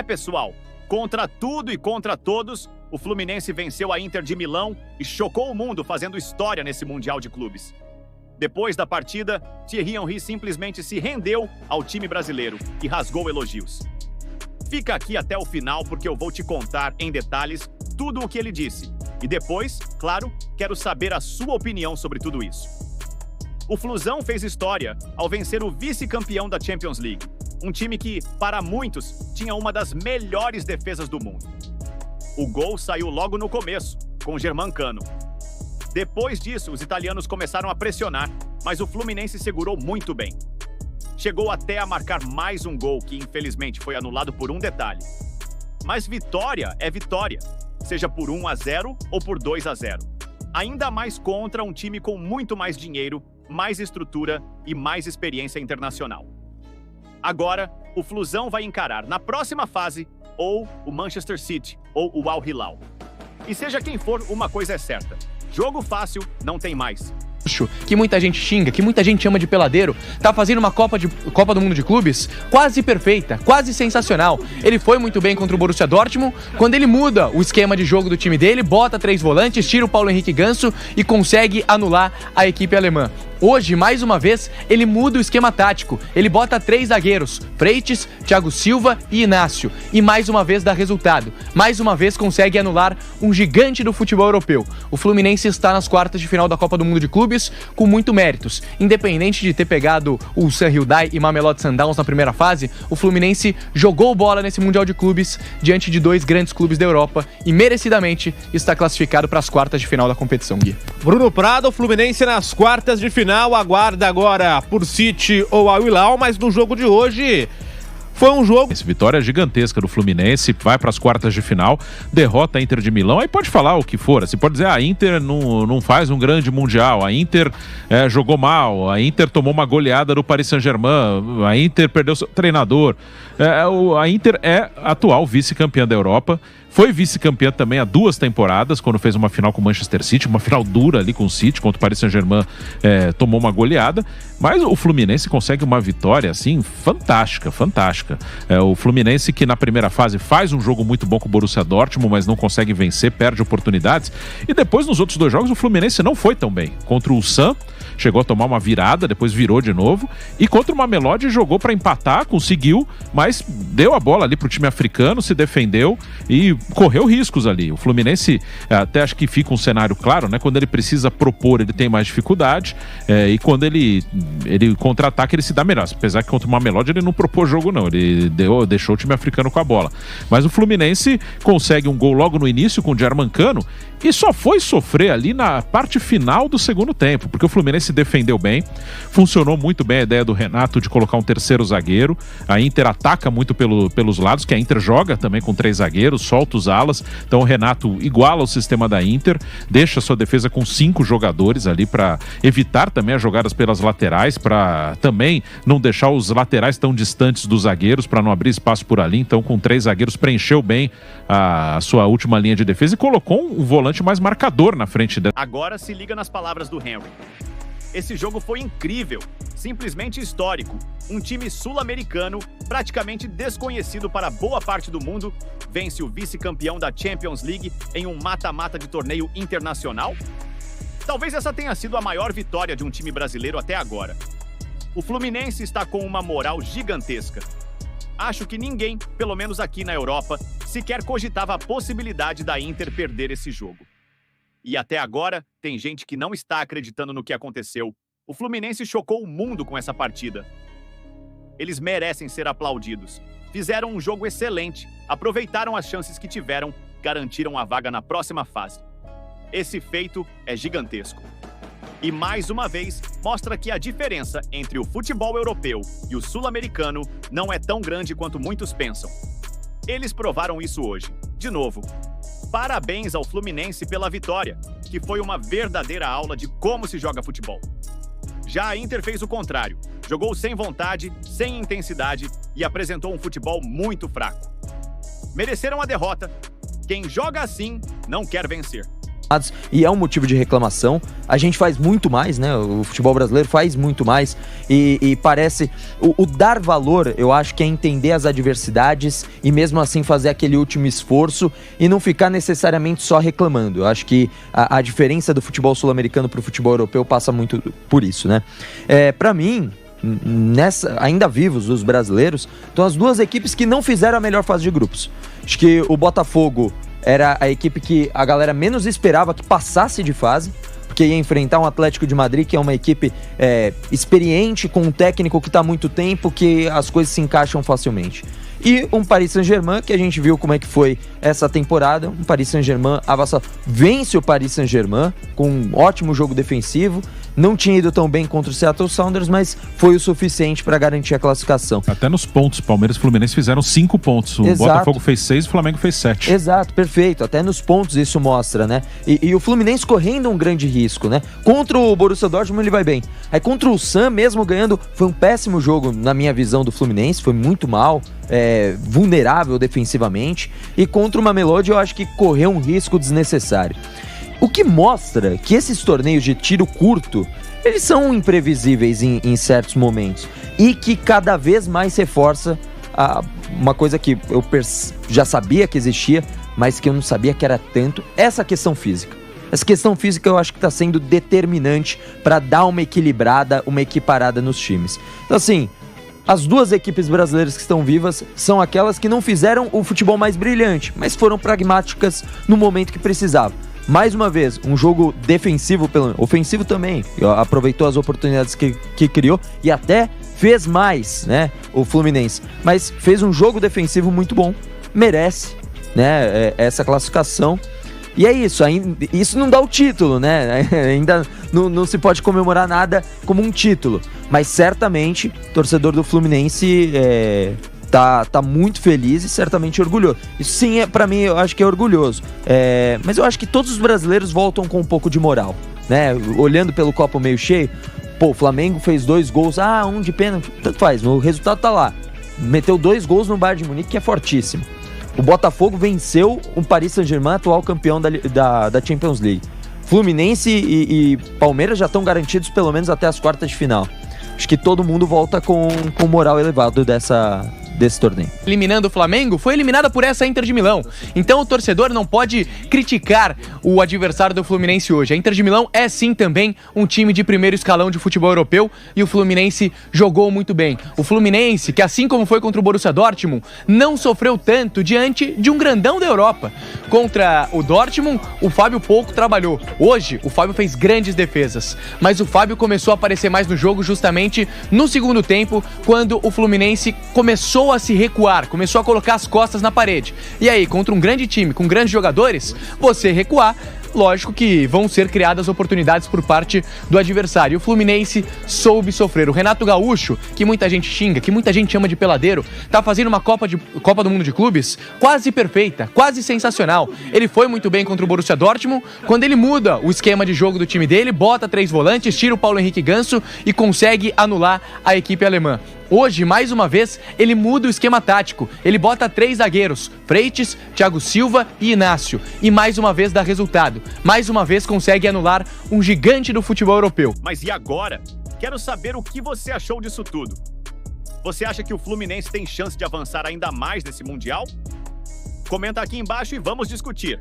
pessoal? Contra tudo e contra todos, o Fluminense venceu a Inter de Milão e chocou o mundo fazendo história nesse Mundial de Clubes. Depois da partida, Thierry Henry simplesmente se rendeu ao time brasileiro e rasgou elogios. Fica aqui até o final porque eu vou te contar em detalhes tudo o que ele disse. E depois, claro, quero saber a sua opinião sobre tudo isso. O Flusão fez história ao vencer o vice-campeão da Champions League, um time que, para muitos, tinha uma das melhores defesas do mundo. O gol saiu logo no começo, com Germancano. Depois disso, os italianos começaram a pressionar, mas o Fluminense segurou muito bem. Chegou até a marcar mais um gol que, infelizmente, foi anulado por um detalhe. Mas vitória é vitória, seja por 1-0 ou por 2-0. Ainda mais contra um time com muito mais dinheiro, mais estrutura e mais experiência internacional. Agora, o Flusão vai encarar na próxima fase ou o Manchester City ou o Al Hilal. E seja quem for, uma coisa é certa: jogo fácil não tem mais. Que muita gente xinga, que muita gente chama de peladeiro, tá fazendo uma Copa do Mundo de Clubes quase perfeita, quase sensacional. Ele foi muito bem contra o Borussia Dortmund, quando ele muda o esquema de jogo do time dele, bota 3 volantes, tira o Paulo Henrique Ganso e consegue anular a equipe alemã. Hoje, mais uma vez, ele muda o esquema tático. Ele bota 3 zagueiros, Freites, Thiago Silva e Inácio. E mais uma vez dá resultado. Mais uma vez consegue anular um gigante do futebol europeu. O Fluminense está nas quartas de final da Copa do Mundo de Clubes com muito méritos. Independente de ter pegado o Ulsan Hyundai e Mamelodi Sundowns na primeira fase, o Fluminense jogou bola nesse Mundial de Clubes diante de 2 grandes clubes da Europa e merecidamente está classificado para as quartas de final da competição, Gui. Bruno Prado, Fluminense nas quartas de final. Aguarda agora por City ou Al Hilal, mas no jogo de hoje foi um jogo... Essa vitória gigantesca do Fluminense, vai para as quartas de final, derrota a Inter de Milão, aí pode falar o que for, você pode dizer, a Inter não faz um grande Mundial, a Inter jogou mal, a Inter tomou uma goleada do Paris Saint-Germain, a Inter perdeu seu treinador, a Inter é atual vice-campeã da Europa, foi vice-campeã também há 2 temporadas, quando fez uma final com o Manchester City, uma final dura ali com o City, contra o Paris Saint-Germain, tomou uma goleada, mas o Fluminense consegue uma vitória, assim, fantástica, fantástica. O Fluminense que na primeira fase faz um jogo muito bom com o Borussia Dortmund, mas não consegue vencer, perde oportunidades, e depois nos outros 2 jogos o Fluminense não foi tão bem. Contra o Ulsan, chegou a tomar uma virada, depois virou de novo, e contra o Mamelodi jogou para empatar, conseguiu, mas deu a bola ali pro time africano, se defendeu e correu riscos ali. O Fluminense, até acho que fica um cenário claro, né? Quando ele precisa propor, ele tem mais dificuldade, e quando ele contra-ataca, ele se dá melhor. Apesar que contra o Mamelodi ele não propôs jogo não, ele deixou o time africano com a bola. Mas o Fluminense consegue um gol logo no início com o Germancano e só foi sofrer ali na parte final do segundo tempo, porque o Fluminense defendeu bem, funcionou muito bem a ideia do Renato de colocar um terceiro zagueiro, a Inter ataca muito pelos lados, que a Inter joga também com 3 zagueiros, solta os alas, então o Renato iguala o sistema da Inter, deixa sua defesa com 5 jogadores ali para evitar também as jogadas pelas laterais, para também não deixar os laterais tão distantes dos zagueiros, para não abrir espaço por ali, então com 3 zagueiros preencheu bem a sua última linha de defesa e colocou um volante mais marcador na frente dela. Agora se liga nas palavras do Henry. Esse jogo foi incrível, simplesmente histórico. Um time sul-americano, praticamente desconhecido para boa parte do mundo, vence o vice-campeão da Champions League em um mata-mata de torneio internacional? Talvez essa tenha sido a maior vitória de um time brasileiro até agora. O Fluminense está com uma moral gigantesca. Acho que ninguém, pelo menos aqui na Europa, sequer cogitava a possibilidade da Inter perder esse jogo. E até agora, tem gente que não está acreditando no que aconteceu. O Fluminense chocou o mundo com essa partida. Eles merecem ser aplaudidos. Fizeram um jogo excelente, aproveitaram as chances que tiveram, garantiram a vaga na próxima fase. Esse feito é gigantesco. E mais uma vez, mostra que a diferença entre o futebol europeu e o sul-americano não é tão grande quanto muitos pensam. Eles provaram isso hoje. De novo, parabéns ao Fluminense pela vitória, que foi uma verdadeira aula de como se joga futebol. Já a Inter fez o contrário, jogou sem vontade, sem intensidade e apresentou um futebol muito fraco. Mereceram a derrota. Quem joga assim não quer vencer. e é um motivo de reclamação. A gente faz muito mais, né? O futebol brasileiro faz muito mais e parece... O dar valor, eu acho que é entender as adversidades e mesmo assim fazer aquele último esforço e não ficar necessariamente só reclamando. Eu acho que a diferença do futebol sul-americano para o futebol europeu passa muito por isso, né? Para mim, ainda vivos os brasileiros, estão as duas equipes que não fizeram a melhor fase de grupos. Acho que o Botafogo era a equipe que a galera menos esperava que passasse de fase, porque ia enfrentar um Atlético de Madrid, que é uma equipe experiente, com um técnico que está há muito tempo, que as coisas se encaixam facilmente. E um Paris Saint-Germain, que a gente viu como é que foi essa temporada, um Paris Saint-Germain vence o Paris Saint-Germain com um ótimo jogo defensivo, não tinha ido tão bem contra o Seattle Sounders, mas foi o suficiente para garantir a classificação. Até nos pontos, Palmeiras e Fluminense fizeram 5 pontos, o Botafogo fez 6 e o Flamengo fez 7. Exato, perfeito, até nos pontos isso mostra, né? E o Fluminense correndo um grande risco, né? Contra o Borussia Dortmund ele vai bem, aí contra o Sam, mesmo ganhando, foi um péssimo jogo na minha visão do Fluminense, foi muito mal, vulnerável defensivamente, e contra o Mamelodi eu acho que correu um risco desnecessário. O que mostra que esses torneios de tiro curto, eles são imprevisíveis em certos momentos e que cada vez mais reforça uma coisa que eu já sabia que existia, mas que eu não sabia que era tanto, essa questão física. Essa questão física eu acho que está sendo determinante para dar uma equilibrada, uma equiparada nos times. Então assim, as duas equipes brasileiras que estão vivas são aquelas que não fizeram o futebol mais brilhante, mas foram pragmáticas no momento que precisavam. Mais uma vez, um jogo defensivo, ofensivo também, aproveitou as oportunidades que criou e até fez mais, né, o Fluminense, mas fez um jogo defensivo muito bom, merece, né, essa classificação. E é isso, isso não dá o título, né? Ainda não se pode comemorar nada como um título, mas certamente o torcedor do Fluminense tá muito feliz e certamente orgulhoso. Isso sim, pra mim, eu acho que é orgulhoso. Mas eu acho que todos os brasileiros voltam com um pouco de moral, né? Olhando pelo copo meio cheio, o Flamengo fez 2 gols, um de pênalti, tanto faz, o resultado tá lá. Meteu 2 gols no Bayern de Munique, que é fortíssimo. O Botafogo venceu o Paris Saint-Germain, atual campeão da Champions League. Fluminense e Palmeiras já estão garantidos pelo menos até as quartas de final. Acho que todo mundo volta com moral elevado desse torneio. Eliminando o Flamengo, foi eliminada por essa Inter de Milão. Então o torcedor não pode criticar o adversário do Fluminense hoje. A Inter de Milão é sim também um time de primeiro escalão de futebol europeu e o Fluminense jogou muito bem. O Fluminense, que assim como foi contra o Borussia Dortmund, não sofreu tanto diante de um grandão da Europa. Contra o Dortmund, o Fábio pouco trabalhou. Hoje, o Fábio fez grandes defesas, mas o Fábio começou a aparecer mais no jogo justamente no segundo tempo, quando o Fluminense começou a se recuar, começou a colocar as costas na parede. E aí, contra um grande time, com grandes jogadores, você recuar, lógico que vão ser criadas oportunidades por parte do adversário. E o Fluminense soube sofrer. O Renato Gaúcho, que muita gente xinga, que muita gente chama de peladeiro, tá fazendo uma Copa do Mundo de Clubes quase perfeita, quase sensacional. Ele foi muito bem contra o Borussia Dortmund, quando ele muda o esquema de jogo do time dele, bota 3 volantes, tira o Paulo Henrique Ganso e consegue anular a equipe alemã. Hoje, mais uma vez, ele muda o esquema tático. Ele bota 3 zagueiros, Freitas, Thiago Silva e Inácio. E mais uma vez dá resultado. Mais uma vez consegue anular um gigante do futebol europeu. Mas e agora? Quero saber o que você achou disso tudo. Você acha que o Fluminense tem chance de avançar ainda mais nesse Mundial? Comenta aqui embaixo e vamos discutir.